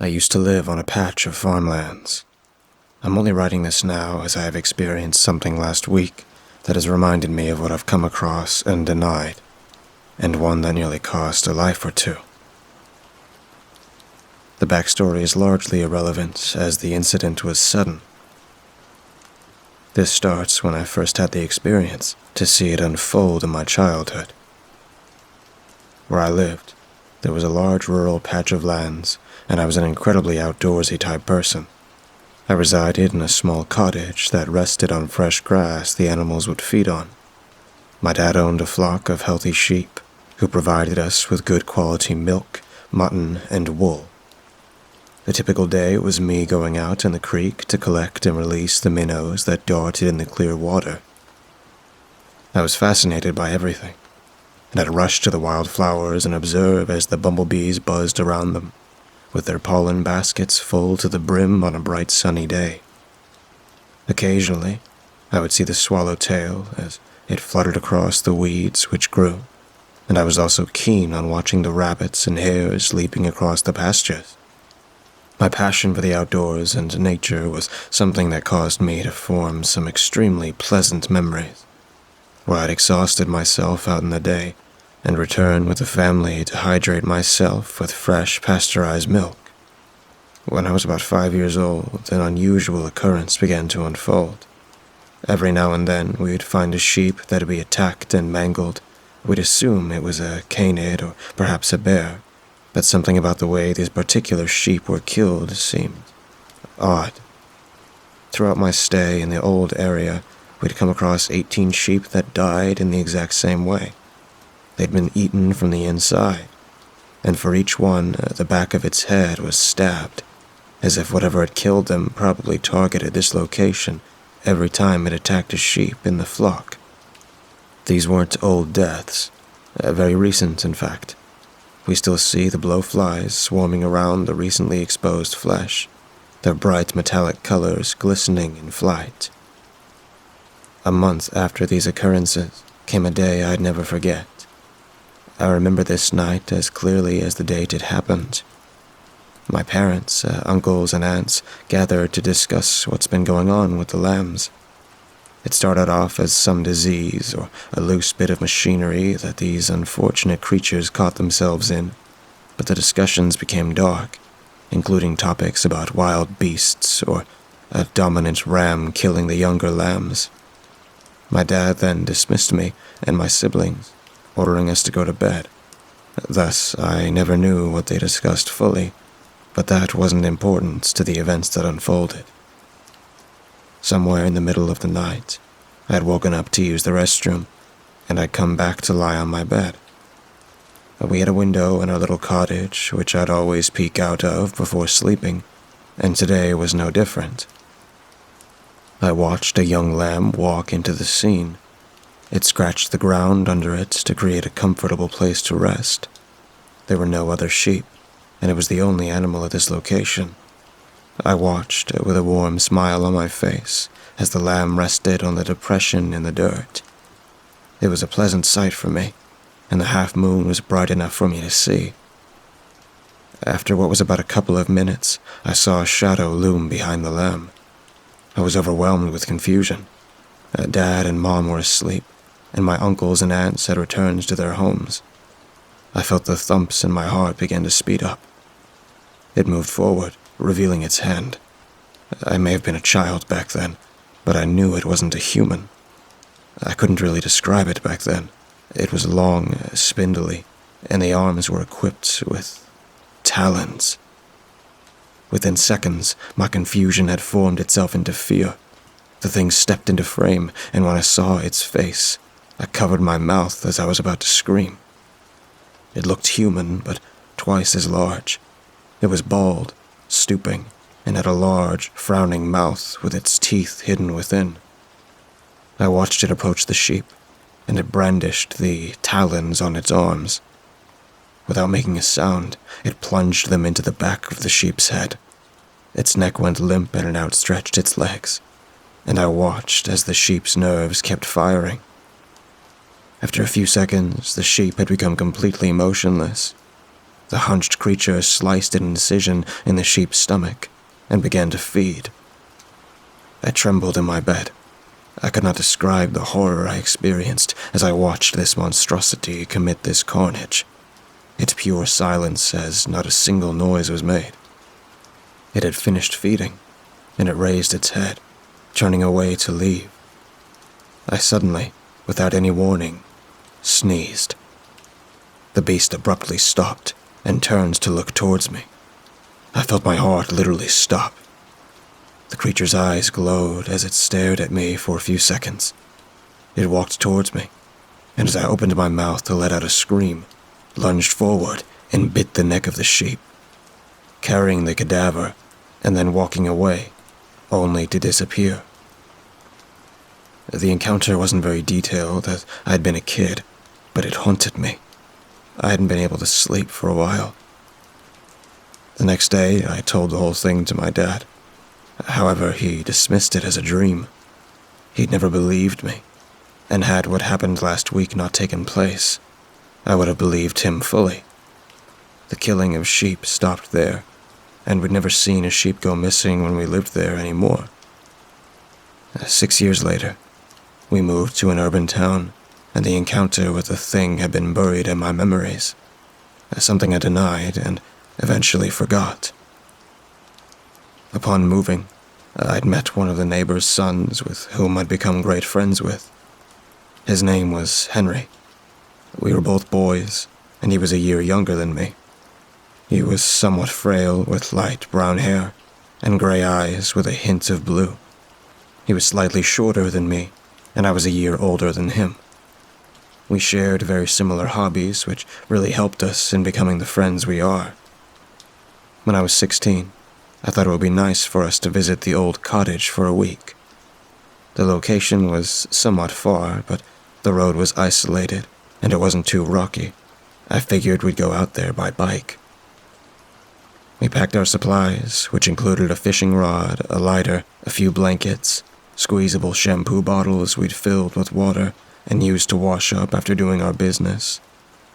I used to live on a patch of farmlands. I'm only writing this now as I have experienced something last week that has reminded me of what I've come across and denied, and one that nearly cost a life or two. The backstory is largely irrelevant, as the incident was sudden. This starts when I first had the experience to see it unfold in my childhood. Where I lived, there was a large rural patch of lands, and I was an incredibly outdoorsy type person. I resided in a small cottage that rested on fresh grass the animals would feed on. My dad owned a flock of healthy sheep, who provided us with good quality milk, mutton, and wool. The typical day was me going out in the creek to collect and release the minnows that darted in the clear water. I was fascinated by everything, and I'd rush to the wildflowers and observe as the bumblebees buzzed around them, with their pollen baskets full to the brim on a bright sunny day. Occasionally, I would see the swallowtail as it fluttered across the weeds which grew, and I was also keen on watching the rabbits and hares leaping across the pastures. My passion for the outdoors and nature was something that caused me to form some extremely pleasant memories, where I'd exhausted myself out in the day and return with the family to hydrate myself with fresh pasteurized milk. When I was about 5 years old, an unusual occurrence began to unfold. Every now and then, we'd find a sheep that'd be attacked and mangled. We'd assume it was a canid or perhaps a bear, but something about the way these particular sheep were killed seemed odd. Throughout my stay in the old area, we'd come across 18 sheep that died in the exact same way. They'd been eaten from the inside, and for each one, the back of its head was stabbed, as if whatever had killed them probably targeted this location every time it attacked a sheep in the flock. These weren't old deaths, very recent in fact. We still see the blowflies swarming around the recently exposed flesh, their bright metallic colors glistening in flight. A month after these occurrences came a day I'd never forget. I remember this night as clearly as the date it happened. My parents, uncles, and aunts gathered to discuss what's been going on with the lambs. It started off as some disease or a loose bit of machinery that these unfortunate creatures caught themselves in, but the discussions became dark, including topics about wild beasts or a dominant ram killing the younger lambs. My dad then dismissed me and my siblings, ordering us to go to bed. Thus, I never knew what they discussed fully, but that wasn't important to the events that unfolded. Somewhere in the middle of the night, I had woken up to use the restroom, and I'd come back to lie on my bed. We had a window in our little cottage, which I'd always peek out of before sleeping, and today was no different. I watched a young lamb walk into the scene. It scratched the ground under it to create a comfortable place to rest. There were no other sheep, and it was the only animal at this location. I watched with a warm smile on my face as the lamb rested on the depression in the dirt. It was a pleasant sight for me, and the half-moon was bright enough for me to see. After what was about a couple of minutes, I saw a shadow loom behind the lamb. I was overwhelmed with confusion. Dad and Mom were asleep, and my uncles and aunts had returned to their homes. I felt the thumps in my heart begin to speed up. It moved forward, revealing its hand. I may have been a child back then, but I knew it wasn't a human. I couldn't really describe it back then. It was long, spindly, and the arms were equipped with talons. Within seconds, my confusion had formed itself into fear. The thing stepped into frame, and when I saw its face, I covered my mouth as I was about to scream. It looked human, but twice as large. It was bald, stooping, and had a large, frowning mouth with its teeth hidden within. I watched it approach the sheep, and it brandished the talons on its arms. Without making a sound, it plunged them into the back of the sheep's head. Its neck went limp and it outstretched its legs, and I watched as the sheep's nerves kept firing. After a few seconds, the sheep had become completely motionless. The hunched creature sliced an incision in the sheep's stomach and began to feed. I trembled in my bed. I could not describe the horror I experienced as I watched this monstrosity commit this carnage. Its pure silence as not a single noise was made. It had finished feeding, and it raised its head, turning away to leave. I suddenly, without any warning, sneezed. The beast abruptly stopped and turned to look towards me. I felt my heart literally stop. The creature's eyes glowed as it stared at me for a few seconds. It walked towards me, and as I opened my mouth to let out a scream, lunged forward and bit the neck of the sheep, carrying the cadaver and then walking away, only to disappear. The encounter wasn't very detailed, as I had been a kid, but it haunted me. I hadn't been able to sleep for a while. The next day, I told the whole thing to my dad. However, he dismissed it as a dream. He'd never believed me, and had what happened last week not taken place, I would have believed him fully. The killing of sheep stopped there, and we'd never seen a sheep go missing when we lived there anymore. 6 years later, we moved to an urban town, and the encounter with the thing had been buried in my memories, something I denied and eventually forgot. Upon moving, I'd met one of the neighbor's sons with whom I'd become great friends with. His name was Henry. We were both boys, and he was a year younger than me. He was somewhat frail with light brown hair and gray eyes with a hint of blue. He was slightly shorter than me, and I was a year older than him. We shared very similar hobbies, which really helped us in becoming the friends we are. When I was 16, I thought it would be nice for us to visit the old cottage for a week. The location was somewhat far, but the road was isolated, and it wasn't too rocky. I figured we'd go out there by bike. We packed our supplies, which included a fishing rod, a lighter, a few blankets, squeezable shampoo bottles we'd filled with water and used to wash up after doing our business,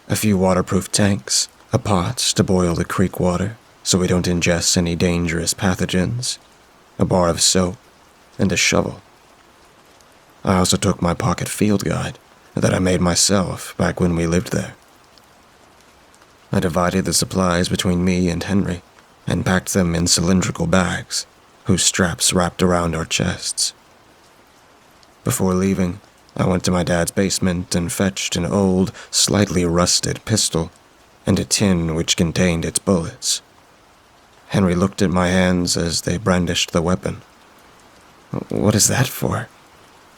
a few waterproof tanks, a pot to boil the creek water so we don't ingest any dangerous pathogens, a bar of soap, and a shovel. I also took my pocket field guide that I made myself back when we lived there. I divided the supplies between me and Henry and packed them in cylindrical bags, whose straps wrapped around our chests. Before leaving, I went to my dad's basement and fetched an old, slightly rusted pistol and a tin which contained its bullets. Henry looked at my hands as they brandished the weapon. "What is that for?"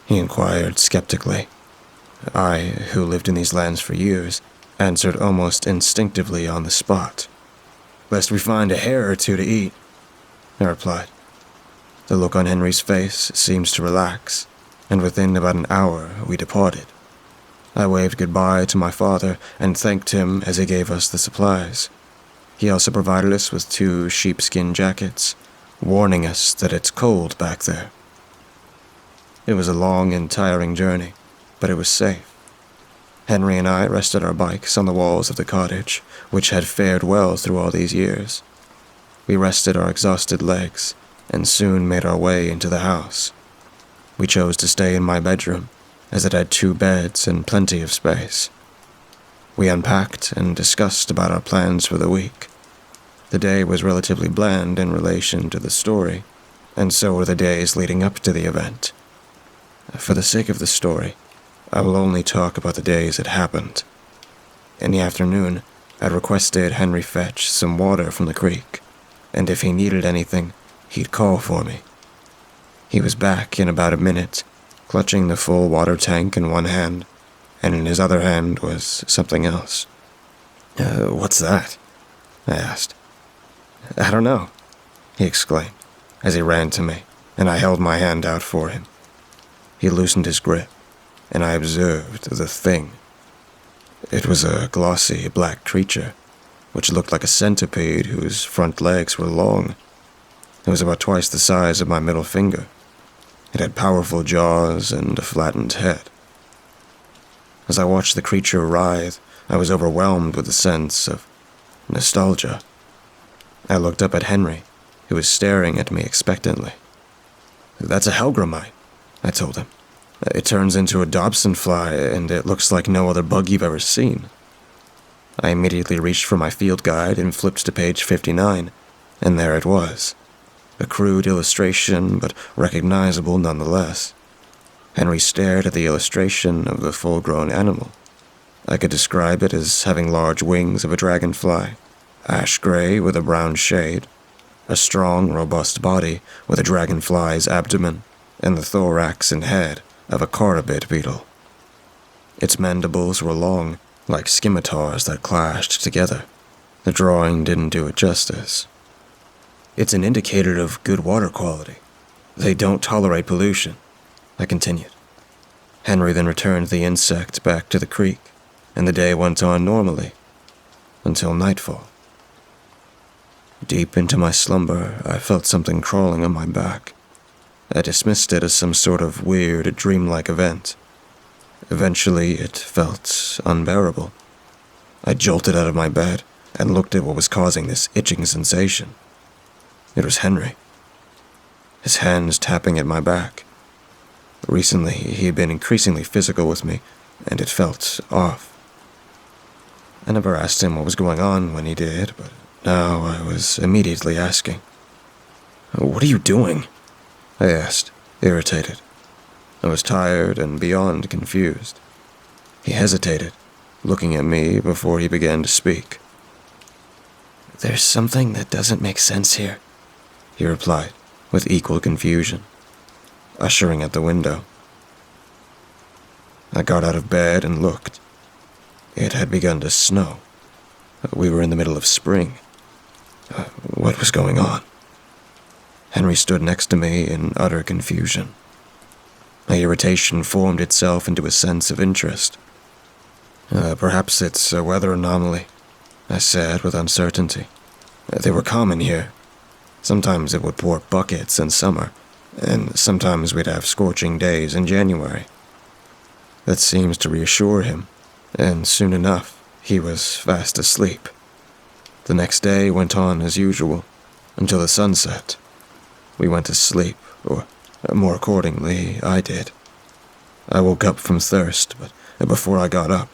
he inquired skeptically. I, who lived in these lands for years, answered almost instinctively on the spot. "Lest we find a hare or two to eat," I replied. The look on Henry's face seemed to relax, and within about an hour we departed. I waved goodbye to my father and thanked him as he gave us the supplies. He also provided us with 2 sheepskin jackets, warning us that it's cold back there. It was a long and tiring journey, but it was safe. Henry and I rested our bikes on the walls of the cottage, which had fared well through all these years. We rested our exhausted legs, and soon made our way into the house. We chose to stay in my bedroom, as it had 2 beds and plenty of space. We unpacked and discussed about our plans for the week. The day was relatively bland in relation to the story, and so were the days leading up to the event. For the sake of the story, I will only talk about the days it happened. In the afternoon, I requested Henry fetch some water from the creek, and if he needed anything, he'd call for me. He was back in about a minute, clutching the full water tank in one hand, and in his other hand was something else. What's that?" I asked. "I don't know," he exclaimed, as he ran to me, and I held my hand out for him. He loosened his grip, and I observed the thing. It was a glossy black creature, which looked like a centipede whose front legs were long. It was about twice the size of my middle finger. It had powerful jaws and a flattened head. As I watched the creature writhe, I was overwhelmed with a sense of Nostalgia. I looked up at Henry, who was staring at me expectantly. "That's a Helgramite," I told him. "It turns into a Dobson fly, and it looks like no other bug you've ever seen." I immediately reached for my field guide and flipped to page 59, and there it was. A crude illustration, but recognizable nonetheless. Henry stared at the illustration of the full-grown animal. I could describe it as having large wings of a dragonfly, ash gray with a brown shade, a strong, robust body with a dragonfly's abdomen, and the thorax and head of a carabid beetle. Its mandibles were long, like scimitars that clashed together. The drawing didn't do it justice. "It's an indicator of good water quality. They don't tolerate pollution," I continued. Henry then returned the insect back to the creek, and the day went on normally, until nightfall. Deep into my slumber, I felt something crawling on my back. I dismissed it as some sort of weird, dreamlike event. Eventually, it felt unbearable. I jolted out of my bed and looked at what was causing this itching sensation. It was Henry. His hands tapping at my back. Recently, he had been increasingly physical with me, and it felt off. I never asked him what was going on when he did, but now I was immediately asking. "What are you doing?" I asked, irritated. I was tired and beyond confused. He hesitated, looking at me before he began to speak. "There's something that doesn't make sense here," he replied, with equal confusion, ushering at the window. I got out of bed and looked. It had begun to snow. We were in the middle of spring. What was going on? Henry stood next to me in utter confusion. My irritation formed itself into a sense of interest. Perhaps it's a weather anomaly," I said with uncertainty. "They were common here. Sometimes it would pour buckets in summer, and sometimes we'd have scorching days in January." That seems to reassure him, and soon enough, he was fast asleep. The next day went on as usual, until the sun set. We went to sleep, or more accordingly, I did. I woke up from thirst, but before I got up,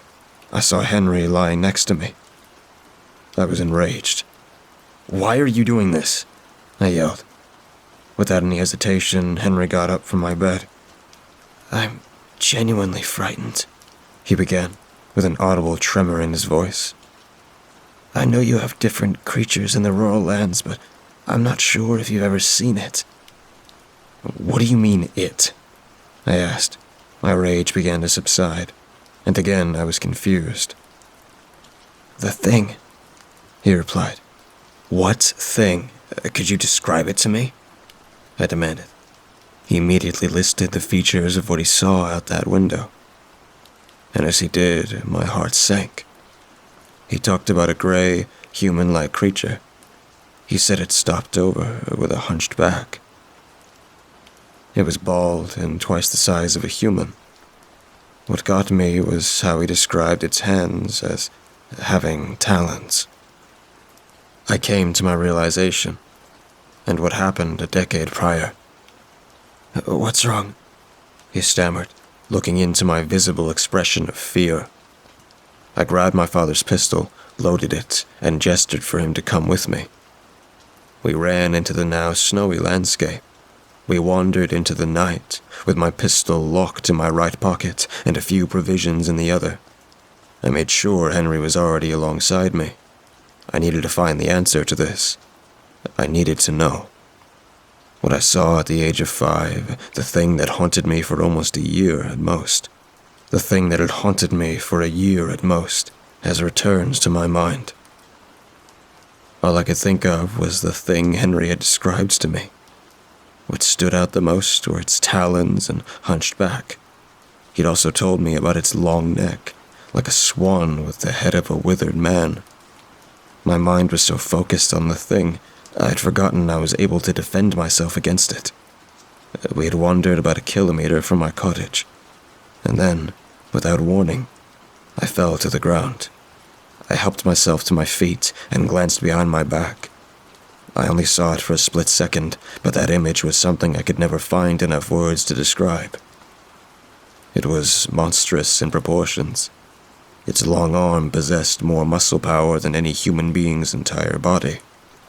I saw Henry lying next to me. I was enraged. "Why are you doing this?" I yelled. Without any hesitation, Henry got up from my bed. "I'm genuinely frightened," he began, with an audible tremor in his voice. "I know you have different creatures in the rural lands, but I'm not sure if you've ever seen it." "What do you mean, it?" I asked. My rage began to subside, and again I was confused. "The thing," he replied. "What thing? Could you describe it to me?" I demanded. He immediately listed the features of what he saw out that window. And as he did, my heart sank. He talked about a gray, human-like creature. He said it stopped over with a hunched back. It was bald and twice the size of a human. What got me was how he described its hands as having talons. I came to my realization, and what happened a decade prior. "What's wrong?" he stammered, looking into my visible expression of fear. I grabbed my father's pistol, loaded it, and gestured for him to come with me. We ran into the now snowy landscape. We wandered into the night, with my pistol locked in my right pocket and a few provisions in the other. I made sure Henry was already alongside me. I needed to find the answer to this. I needed to know. What I saw at the age of 5, the thing that haunted me for almost a year at most, the thing that had haunted me for a year at most, has returned to my mind. All I could think of was the thing Henry had described to me. What stood out the most were its talons and hunched back. He'd also told me about its long neck, like a swan with the head of a withered man. My mind was so focused on the thing, I had forgotten I was able to defend myself against it. We had wandered about 1 kilometer from my cottage, and then, without warning, I fell to the ground. I helped myself to my feet and glanced behind my back. I only saw it for a split second, but that image was something I could never find enough words to describe. It was monstrous in proportions. Its long arm possessed more muscle power than any human being's entire body.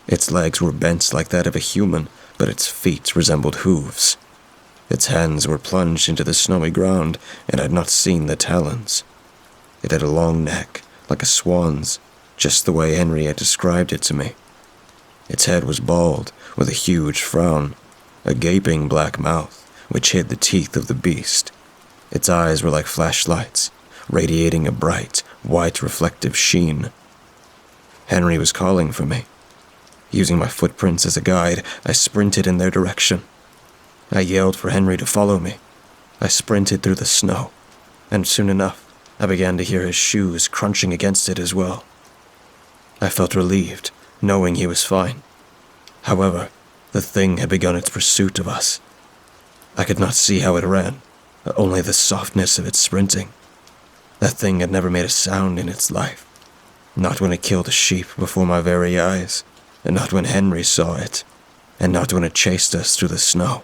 Its legs were bent like that of a human, but its feet resembled hooves. Its hands were plunged into the snowy ground, and I had not seen the talons. It had a long neck, like a swan's, just the way Henry had described it to me. Its head was bald, with a huge frown, a gaping black mouth, which hid the teeth of the beast. Its eyes were like flashlights, radiating a bright, white reflective sheen. Henry was calling for me. Using my footprints as a guide, I sprinted in their direction. I yelled for Henry to follow me. I sprinted through the snow, and soon enough, I began to hear his shoes crunching against it as well. I felt relieved, knowing he was fine. However, the thing had begun its pursuit of us. I could not see how it ran, only the softness of its sprinting. That thing had never made a sound in its life. Not when it killed a sheep before my very eyes, and not when Henry saw it, and not when it chased us through the snow.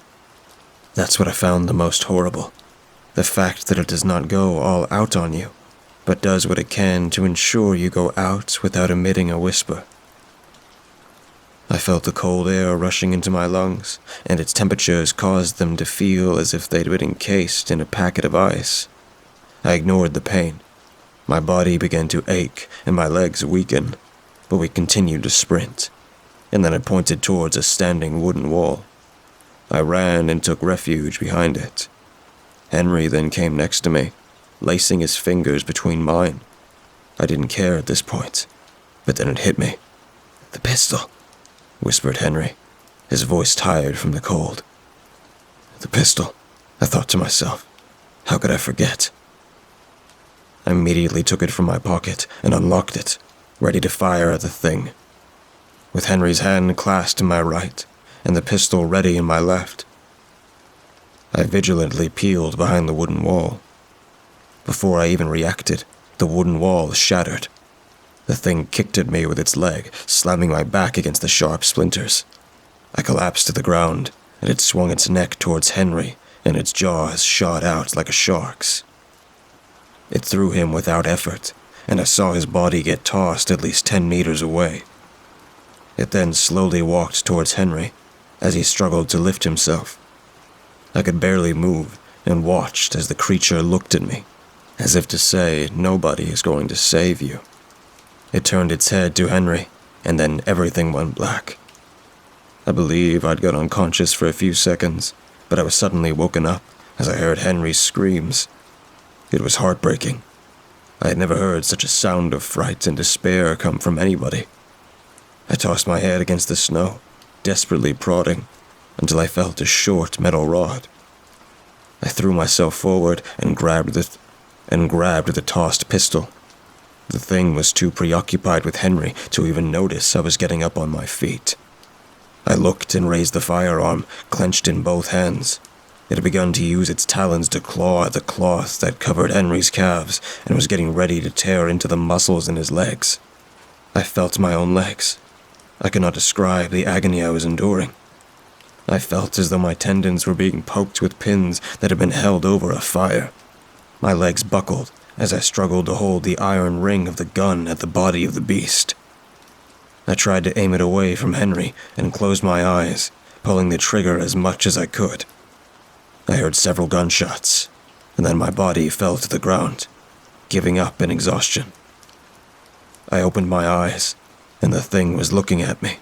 That's what I found the most horrible. The fact that it does not go all out on you, but does what it can to ensure you go out without emitting a whisper. I felt the cold air rushing into my lungs, and its temperatures caused them to feel as if they'd been encased in a packet of ice. I ignored the pain. My body began to ache and my legs weaken, but we continued to sprint, and then I pointed towards a standing wooden wall. I ran and took refuge behind it. Henry then came next to me, lacing his fingers between mine. I didn't care at this point, but then it hit me. "The pistol," whispered Henry, his voice tired from the cold. The pistol, I thought to myself. How could I forget? I immediately took it from my pocket and unlocked it, ready to fire at the thing. With Henry's hand clasped in my right, and the pistol ready in my left, I vigilantly peeled behind the wooden wall. Before I even reacted, the wooden wall shattered. The thing kicked at me with its leg, slamming my back against the sharp splinters. I collapsed to the ground, and it swung its neck towards Henry, and its jaws shot out like a shark's. It threw him without effort, and I saw his body get tossed at least 10 meters away. It then slowly walked towards Henry, as he struggled to lift himself. I could barely move, and watched as the creature looked at me, as if to say, nobody is going to save you. It turned its head to Henry, and then everything went black. I believe I'd got unconscious for a few seconds, but I was suddenly woken up as I heard Henry's screams. It was heartbreaking. I had never heard such a sound of fright and despair come from anybody. I tossed my head against the snow, desperately prodding, until I felt a short metal rod. I threw myself forward and grabbed the tossed pistol. The thing was too preoccupied with Henry to even notice I was getting up on my feet. I looked and raised the firearm, clenched in both hands. It had begun to use its talons to claw at the cloth that covered Henry's calves and was getting ready to tear into the muscles in his legs. I felt my own legs. I could not describe the agony I was enduring. I felt as though my tendons were being poked with pins that had been held over a fire. My legs buckled as I struggled to hold the iron ring of the gun at the body of the beast. I tried to aim it away from Henry and closed my eyes, pulling the trigger as much as I could. I heard several gunshots, and then my body fell to the ground, giving up in exhaustion. I opened my eyes, and the thing was looking at me.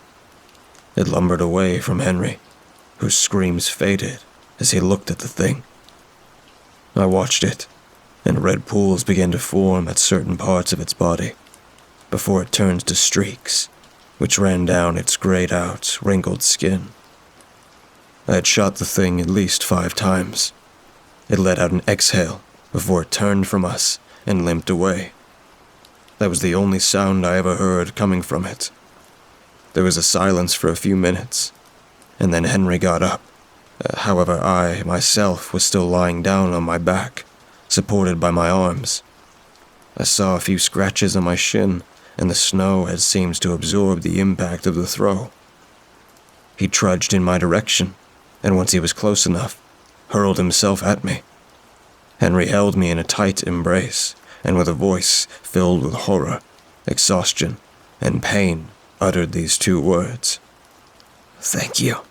It lumbered away from Henry, whose screams faded as he looked at the thing. I watched it, and red pools began to form at certain parts of its body, before it turned to streaks, which ran down its grayed-out, wrinkled skin. I had shot the thing at least 5 times. It let out an exhale before it turned from us and limped away. That was the only sound I ever heard coming from it. There was a silence for a few minutes, and then Henry got up. However, I, myself, was still lying down on my back, supported by my arms. I saw a few scratches on my shin, and the snow had seemed to absorb the impact of the throw. He trudged in my direction, and once he was close enough, hurled himself at me. Henry held me in a tight embrace, and with a voice filled with horror, exhaustion, and pain, uttered these two words: "Thank you."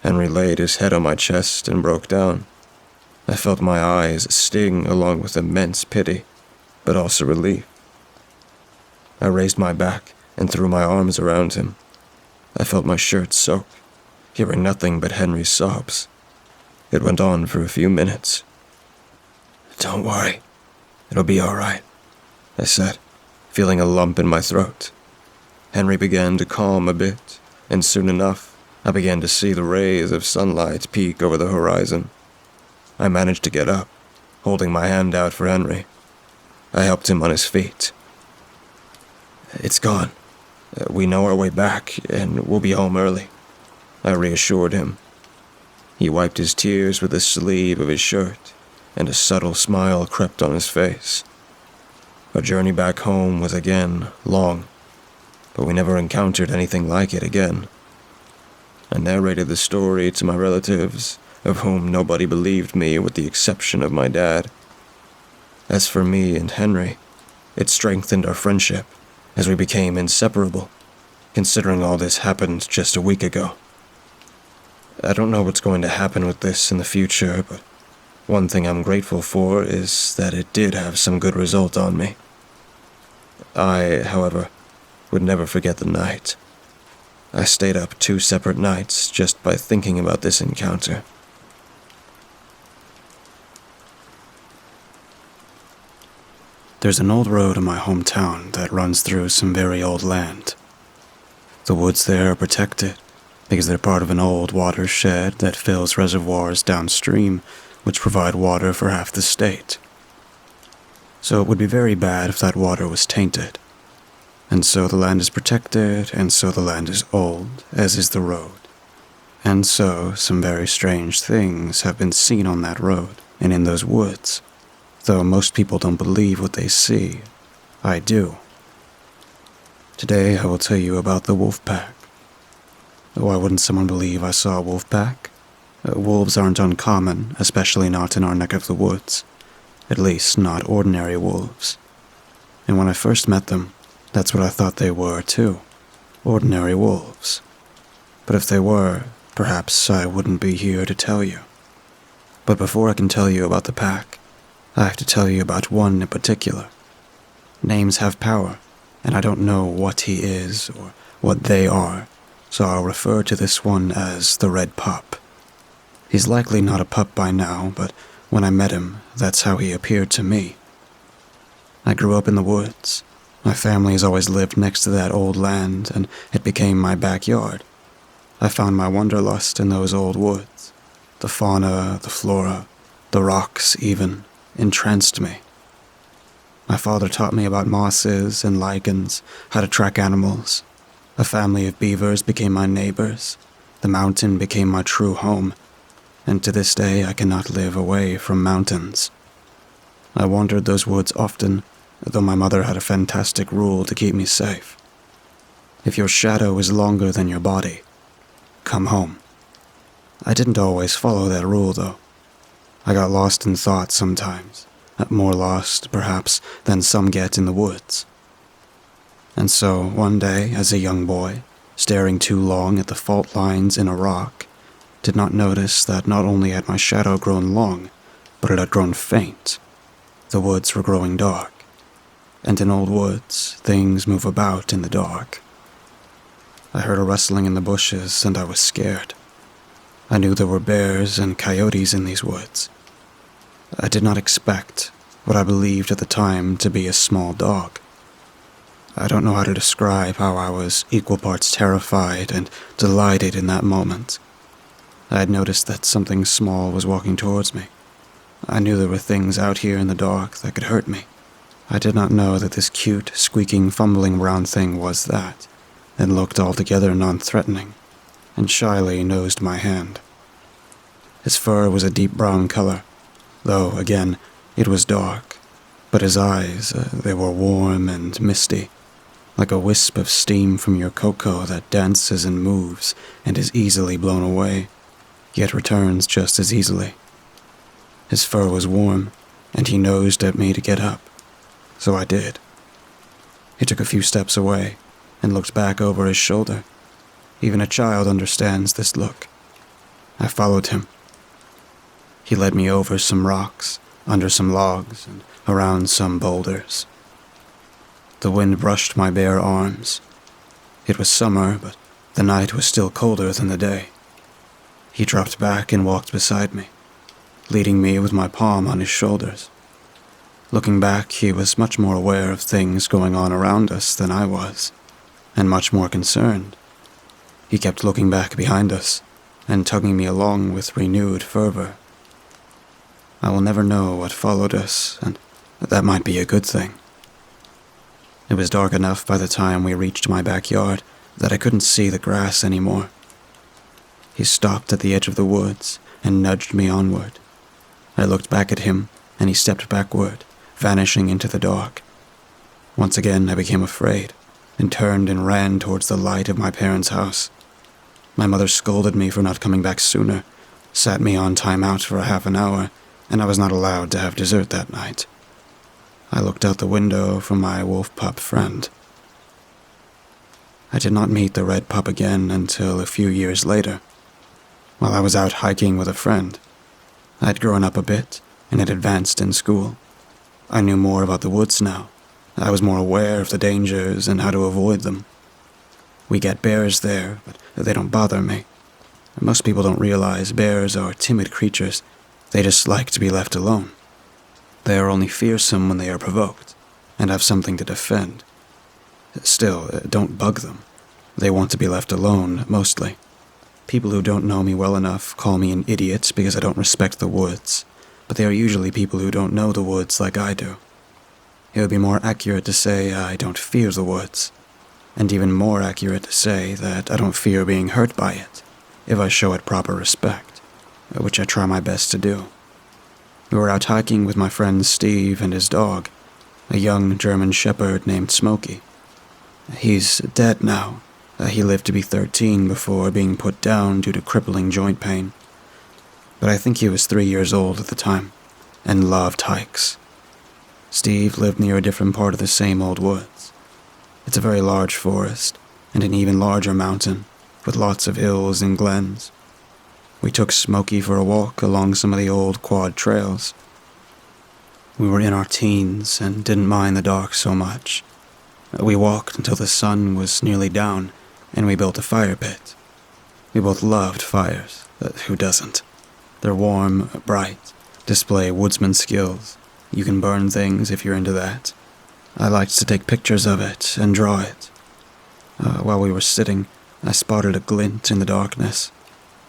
Henry laid his head on my chest and broke down. I felt my eyes sting along with immense pity, but also relief. I raised my back and threw my arms around him. I felt my shirt soak, hearing nothing but Henry's sobs. It went on for a few minutes. "Don't worry, it'll be all right," I said, feeling a lump in my throat. Henry began to calm a bit, and soon enough, I began to see the rays of sunlight peek over the horizon. I managed to get up, holding my hand out for Henry. I helped him on his feet. "It's gone. We know our way back, and we'll be home early," I reassured him. He wiped his tears with the sleeve of his shirt, and a subtle smile crept on his face. Our journey back home was again long, but we never encountered anything like it again. I narrated the story to my relatives, of whom nobody believed me with the exception of my dad. As for me and Henry, it strengthened our friendship as we became inseparable, considering all this happened just a week ago. I don't know what's going to happen with this in the future, but one thing I'm grateful for is that it did have some good result on me. I, however, would never forget the night. I stayed up 2 separate nights just by thinking about this encounter. There's an old road in my hometown that runs through some very old land. The woods there are protected because they're part of an old watershed that fills reservoirs downstream which provide water for half the state. So it would be very bad if that water was tainted. And so the land is protected, and so the land is old, as is the road. And so some very strange things have been seen on that road and in those woods. Though most people don't believe what they see, I do. Today I will tell you about the wolf pack. Why wouldn't someone believe I saw a wolf pack? Wolves aren't uncommon, especially not in our neck of the woods. At least not ordinary wolves. And when I first met them, that's what I thought they were too. Ordinary wolves. But if they were, perhaps I wouldn't be here to tell you. But before I can tell you about the pack, I have to tell you about one in particular. Names have power, and I don't know what he is or what they are, so I'll refer to this one as the Red Pup. He's likely not a pup by now, but when I met him, that's how he appeared to me. I grew up in the woods. My family has always lived next to that old land, and it became my backyard. I found my wanderlust in those old woods. The fauna, the flora, the rocks even, entranced me. My father taught me about mosses and lichens, how to track animals. A family of beavers became my neighbors. The mountain became my true home, and to this day I cannot live away from mountains. I wandered those woods often, though my mother had a fantastic rule to keep me safe. If your shadow is longer than your body, come home. I didn't always follow that rule, though. I got lost in thought sometimes, more lost, perhaps, than some get in the woods. And so, one day, as a young boy, staring too long at the fault lines in a rock, did not notice that not only had my shadow grown long, but it had grown faint. The woods were growing dark, and in old woods, things move about in the dark. I heard a rustling in the bushes, and I was scared. I knew there were bears and coyotes in these woods. I did not expect what I believed at the time to be a small dog. I don't know how to describe how I was equal parts terrified and delighted in that moment. I had noticed that something small was walking towards me. I knew there were things out here in the dark that could hurt me. I did not know that this cute, squeaking, fumbling brown thing was that, and looked altogether non-threatening, and shyly nosed my hand. His fur was a deep brown color, though, again, it was dark. But his eyes, they were warm and misty, like a wisp of steam from your cocoa that dances and moves and is easily blown away, yet returns just as easily. His fur was warm, and he nosed at me to get up, so I did. He took a few steps away and looked back over his shoulder. Even a child understands this look. I followed him. He led me over some rocks, under some logs, and around some boulders. The wind brushed my bare arms. It was summer, but the night was still colder than the day. He dropped back and walked beside me, leading me with my palm on his shoulders. Looking back, he was much more aware of things going on around us than I was, and much more concerned. He kept looking back behind us and tugging me along with renewed fervor. I will never know what followed us, and that might be a good thing. It was dark enough by the time we reached my backyard that I couldn't see the grass anymore. He stopped at the edge of the woods and nudged me onward. I looked back at him, and he stepped backward, vanishing into the dark. Once again I became afraid, and turned and ran towards the light of my parents' house. My mother scolded me for not coming back sooner, sat me on time out for a half an hour, and I was not allowed to have dessert that night. I looked out the window for my wolf pup friend. I did not meet the red pup again until a few years later, while I was out hiking with a friend. I had grown up a bit and had advanced in school. I knew more about the woods now. I was more aware of the dangers and how to avoid them. We get bears there, but they don't bother me. Most people don't realize bears are timid creatures. They just like to be left alone. They are only fearsome when they are provoked, and have something to defend. Still, don't bug them. They want to be left alone, mostly. People who don't know me well enough call me an idiot because I don't respect the woods, but they are usually people who don't know the woods like I do. It would be more accurate to say I don't fear the woods, and even more accurate to say that I don't fear being hurt by it, if I show it proper respect, which I try my best to do. We were out hiking with my friend Steve and his dog, a young German shepherd named Smokey. He's dead now. He lived to be 13 before being put down due to crippling joint pain. But I think he was 3 years old at the time, and loved hikes. Steve lived near a different part of the same old woods. It's a very large forest, and an even larger mountain, with lots of hills and glens. We took Smokey for a walk along some of the old quad trails. We were in our teens and didn't mind the dark so much. We walked until the sun was nearly down, and we built a fire pit. We both loved fires, who doesn't? They're warm, bright, display woodsman skills. You can burn things if you're into that. I liked to take pictures of it and draw it. While we were sitting, I spotted a glint in the darkness,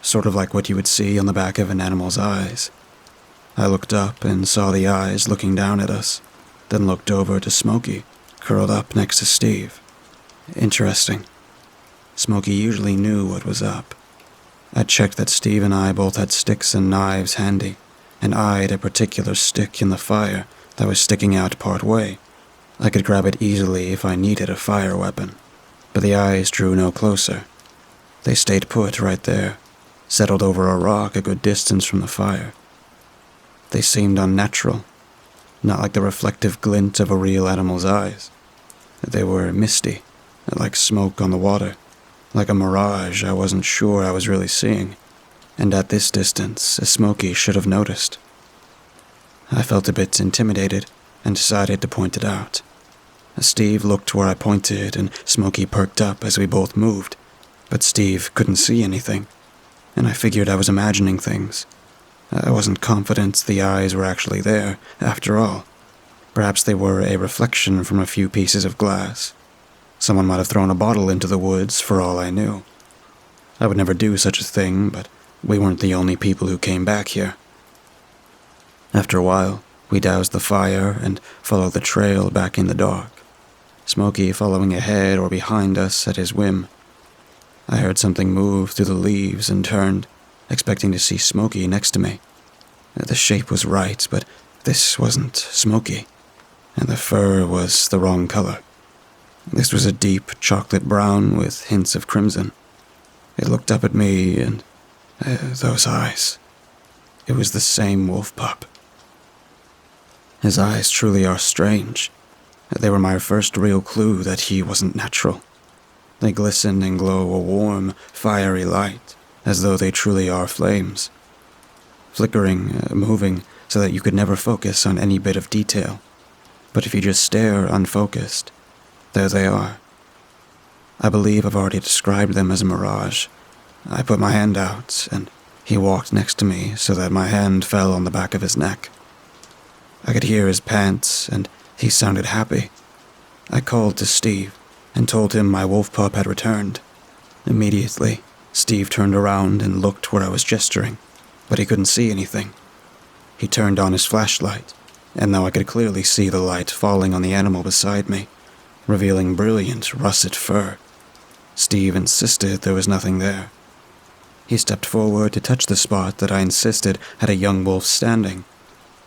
sort of like what you would see on the back of an animal's eyes. I looked up and saw the eyes looking down at us, then looked over to Smokey, curled up next to Steve. Interesting. Smokey usually knew what was up. I checked that Steve and I both had sticks and knives handy, and eyed a particular stick in the fire that was sticking out part way. I could grab it easily if I needed a fire weapon, but the eyes drew no closer. They stayed put right there, settled over a rock a good distance from the fire. They seemed unnatural, not like the reflective glint of a real animal's eyes. They were misty, like smoke on the water, like a mirage I wasn't sure I was really seeing, and at this distance, Smokey should have noticed. I felt a bit intimidated and decided to point it out. Steve looked where I pointed, and Smokey perked up as we both moved, but Steve couldn't see anything, and I figured I was imagining things. I wasn't confident the eyes were actually there, after all. Perhaps they were a reflection from a few pieces of glass. Someone might have thrown a bottle into the woods, for all I knew. I would never do such a thing, but we weren't the only people who came back here. After a while, we doused the fire and followed the trail back in the dark, Smokey following ahead or behind us at his whim. I heard something move through the leaves and turned, expecting to see Smokey next to me. The shape was right, but this wasn't Smokey. and the fur was the wrong color. This was a deep chocolate brown with hints of crimson. It looked up at me, and those eyes. It was the same wolf pup. His eyes truly are strange. They were my first real clue that he wasn't natural. They glisten and glow a warm, fiery light, as though they truly are flames. Flickering, moving, so that you could never focus on any bit of detail. But if you just stare unfocused, there they are. I believe I've already described them as a mirage. I put my hand out, and he walked next to me so that my hand fell on the back of his neck. I could hear his pants, and he sounded happy. I called to Steve and told him my wolf pup had returned. Immediately, Steve turned around and looked where I was gesturing, but he couldn't see anything. He turned on his flashlight, and now I could clearly see the light falling on the animal beside me, revealing brilliant russet fur. Steve insisted there was nothing there. He stepped forward to touch the spot that I insisted had a young wolf standing,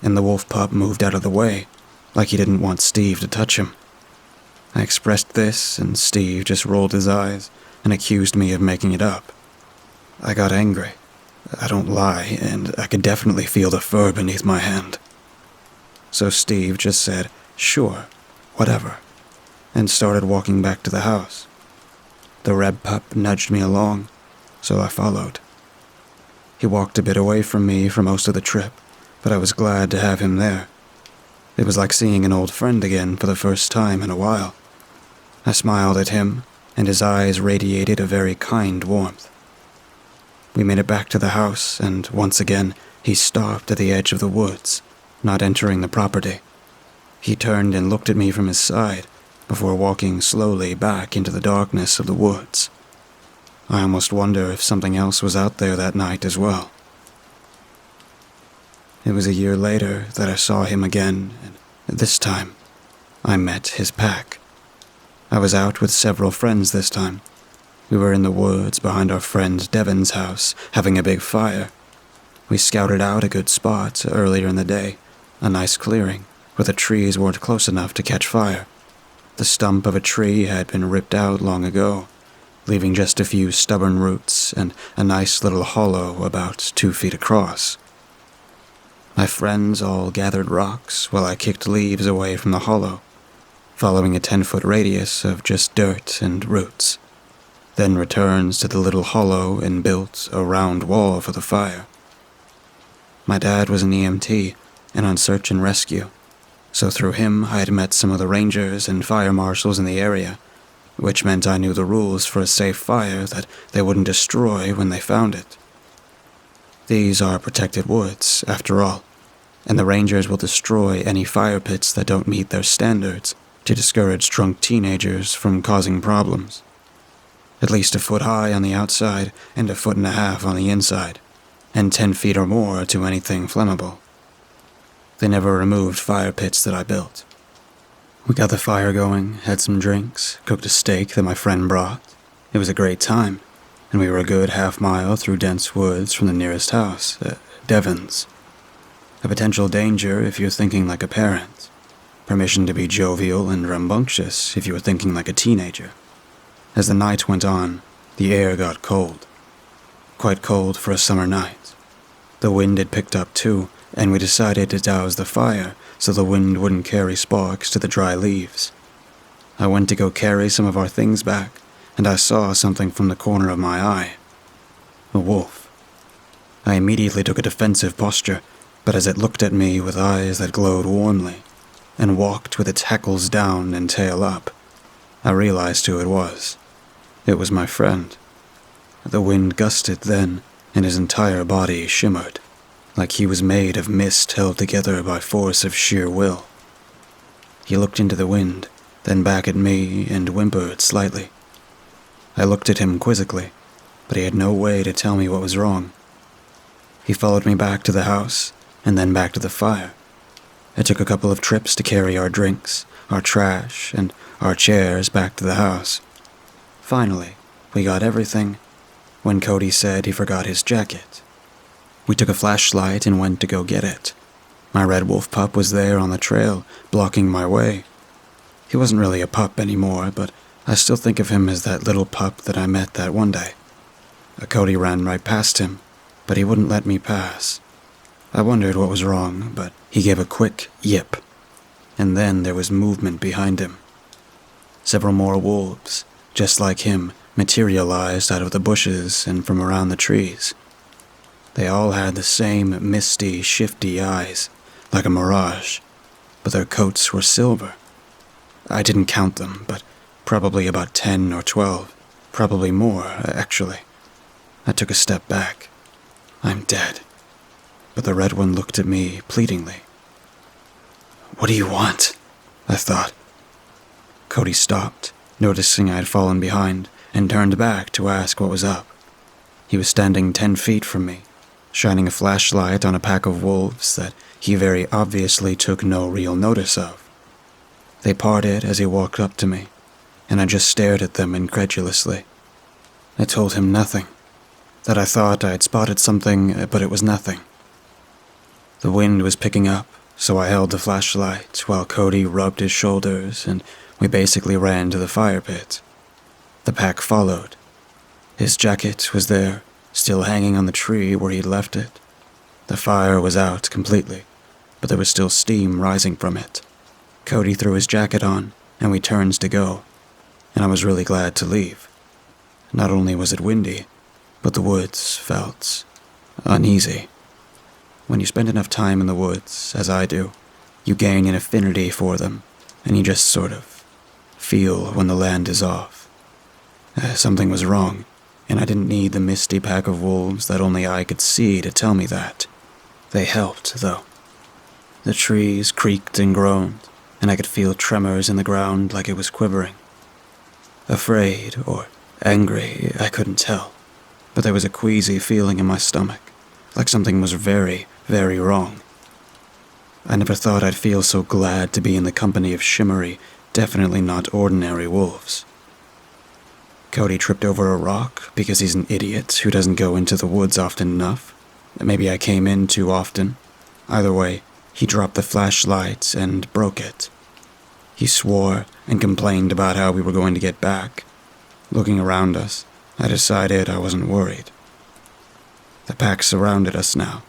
and the wolf pup moved out of the way, like he didn't want Steve to touch him. I expressed this, and Steve just rolled his eyes and accused me of making it up. I got angry. I don't lie, and I could definitely feel the fur beneath my hand. So Steve just said, "Sure, whatever," and started walking back to the house. The red pup nudged me along, so I followed. He walked a bit away from me for most of the trip, but I was glad to have him there. It was like seeing an old friend again for the first time in a while. I smiled at him, and his eyes radiated a very kind warmth. We made it back to the house, and once again, he stopped at the edge of the woods, not entering the property. He turned and looked at me from his side, before walking slowly back into the darkness of the woods. I almost wonder if something else was out there that night as well. It was a year later that I saw him again, and this time, I met his pack. I was out with several friends this time. We were in the woods behind our friend Devin's house, having a big fire. We scouted out a good spot earlier in the day, a nice clearing, where the trees weren't close enough to catch fire. The stump of a tree had been ripped out long ago, leaving just a few stubborn roots and a nice little hollow about 2 feet across. My friends all gathered rocks while I kicked leaves away from the hollow, following a 10-foot radius of just dirt and roots, then returns to the little hollow and built a round wall for the fire. My dad was an EMT and on search and rescue, so through him I had met some of the rangers and fire marshals in the area, which meant I knew the rules for a safe fire that they wouldn't destroy when they found it. These are protected woods, after all, and the rangers will destroy any fire pits that don't meet their standards to discourage drunk teenagers from causing problems. At least 1 foot high on the outside and 1.5 feet on the inside, and 10 feet or more to anything flammable. They never removed fire pits that I built. We got the fire going, had some drinks, cooked a steak that my friend brought. It was a great time, and we were a good half-mile through dense woods from the nearest house, Devin's. A potential danger if you're thinking like a parent. Permission to be jovial and rambunctious if you were thinking like a teenager. As the night went on, the air got cold. Quite cold for a summer night. The wind had picked up too, and we decided to douse the fire so the wind wouldn't carry sparks to the dry leaves. I went to go carry some of our things back, and I saw something from the corner of my eye. A wolf. I immediately took a defensive posture, but as it looked at me with eyes that glowed warmly, and walked with its hackles down and tail up, I realized who it was. It was my friend. The wind gusted then, and his entire body shimmered, like he was made of mist held together by force of sheer will. He looked into the wind, then back at me and whimpered slightly. I looked at him quizzically, but he had no way to tell me what was wrong. He followed me back to the house, and then back to the fire. It took a couple of trips to carry our drinks, our trash, and our chairs back to the house. Finally, we got everything, when Cody said he forgot his jacket. We took a flashlight and went to go get it, My red wolf pup was there on the trail, blocking my way. He wasn't really a pup anymore, but I still think of him as that little pup that I met that one day. Cody ran right past him, but he wouldn't let me pass. I wondered what was wrong, but he gave a quick yip, and then there was movement behind him. Several more wolves, just like him, materialized out of the bushes and from around the trees. They all had the same misty, shifty eyes, like a mirage, but their coats were silver. I didn't count them, but probably about 10 or 12, probably more, actually. I took a step back. I'm dead. But the red one looked at me pleadingly. "What do you want?" I thought. Cody stopped, noticing I had fallen behind, and turned back to ask what was up. He was standing 10 feet from me, shining a flashlight on a pack of wolves that he very obviously took no real notice of. They parted as he walked up to me, and I just stared at them incredulously. I told him nothing, that I thought I had spotted something, but it was nothing. The wind was picking up, so I held the flashlight while Cody rubbed his shoulders, and we basically ran to the fire pit. The pack followed. His jacket was there, still hanging on the tree where he'd left it. The fire was out completely, but there was still steam rising from it. Cody threw his jacket on, and we turned to go, and I was really glad to leave. Not only was it windy, but the woods felt uneasy. When you spend enough time in the woods, as I do, you gain an affinity for them, and you just sort of feel when the land is off. Something was wrong, and I didn't need the misty pack of wolves that only I could see to tell me that. They helped, though. The trees creaked and groaned, and I could feel tremors in the ground like it was quivering. Afraid or angry, I couldn't tell, but there was a queasy feeling in my stomach, like something was very, very wrong. I never thought I'd feel so glad to be in the company of shimmery, definitely not ordinary wolves. Cody tripped over a rock because he's an idiot who doesn't go into the woods often enough. Maybe I came in too often. Either way, he dropped the flashlight and broke it. He swore and complained about how we were going to get back. Looking around us, I decided I wasn't worried. The pack surrounded us now,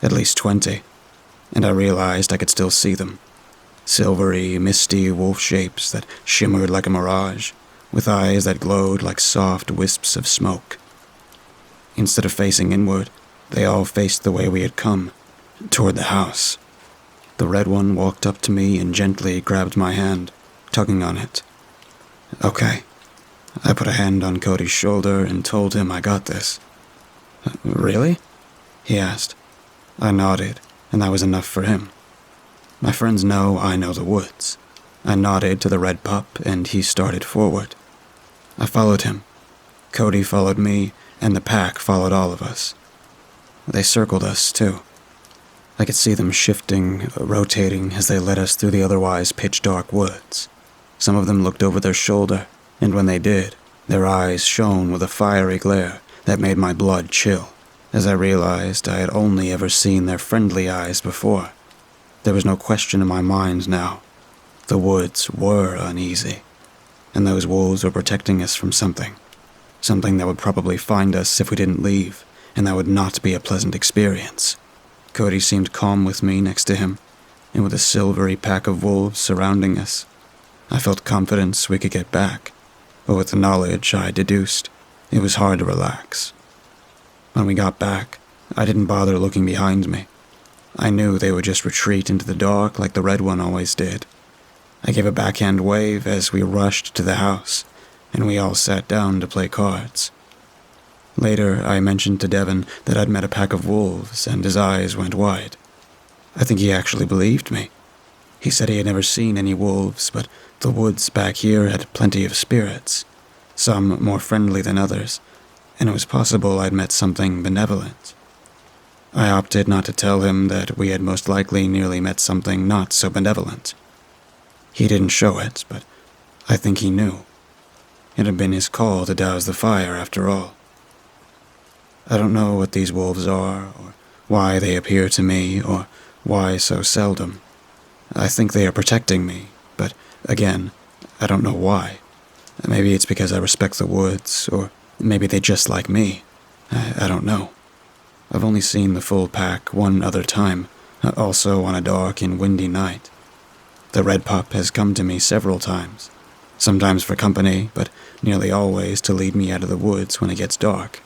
at least 20, and I realized I could still see them. Silvery, misty wolf shapes that shimmered like a mirage, with eyes that glowed like soft wisps of smoke. Instead of facing inward, they all faced the way we had come, toward the house. The red one walked up to me and gently grabbed my hand, tugging on it. "Okay." I put a hand on Cody's shoulder and told him I got this. "Really?" he asked. I nodded, and that was enough for him. My friends know I know the woods. I nodded to the red pup, and he started forward. I followed him. Cody followed me, and the pack followed all of us. They circled us, too. I could see them shifting, rotating as they led us through the otherwise pitch-dark woods. Some of them looked over their shoulder, and when they did, their eyes shone with a fiery glare that made my blood chill, as I realized I had only ever seen their friendly eyes before. There was no question in my mind now. The woods were uneasy, and those wolves were protecting us from something that would probably find us if we didn't leave, and that would not be a pleasant experience. Cody seemed calm with me next to him, and with a silvery pack of wolves surrounding us, I felt confidence we could get back, but with the knowledge I deduced, it was hard to relax. When we got back, I didn't bother looking behind me. I knew they would just retreat into the dark like the red one always did. I gave a backhand wave as we rushed to the house, and we all sat down to play cards. Later, I mentioned to Devin that I'd met a pack of wolves, and his eyes went wide. I think he actually believed me. He said he had never seen any wolves, but the woods back here had plenty of spirits, some more friendly than others, and it was possible I'd met something benevolent. I opted not to tell him that we had most likely nearly met something not so benevolent. He didn't show it, but I think he knew. It had been his call to douse the fire after all. I don't know what these wolves are, or why they appear to me, or Why so seldom? I think they are protecting me, but again, I don't know why. Maybe it's because I respect the woods, or maybe they just like me. I don't know. I've only seen the full pack one other time, also on a dark and windy night. The red pup has come to me several times, sometimes for company, but nearly always to lead me out of the woods when it gets dark.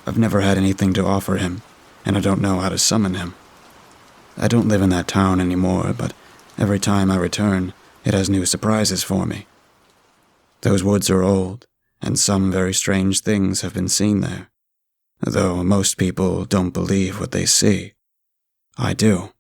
I've never had anything to offer him, and I don't know how to summon him. I don't live in that town anymore, but every time I return, it has new surprises for me. Those woods are old, and some very strange things have been seen there, though most people don't believe what they see. I do.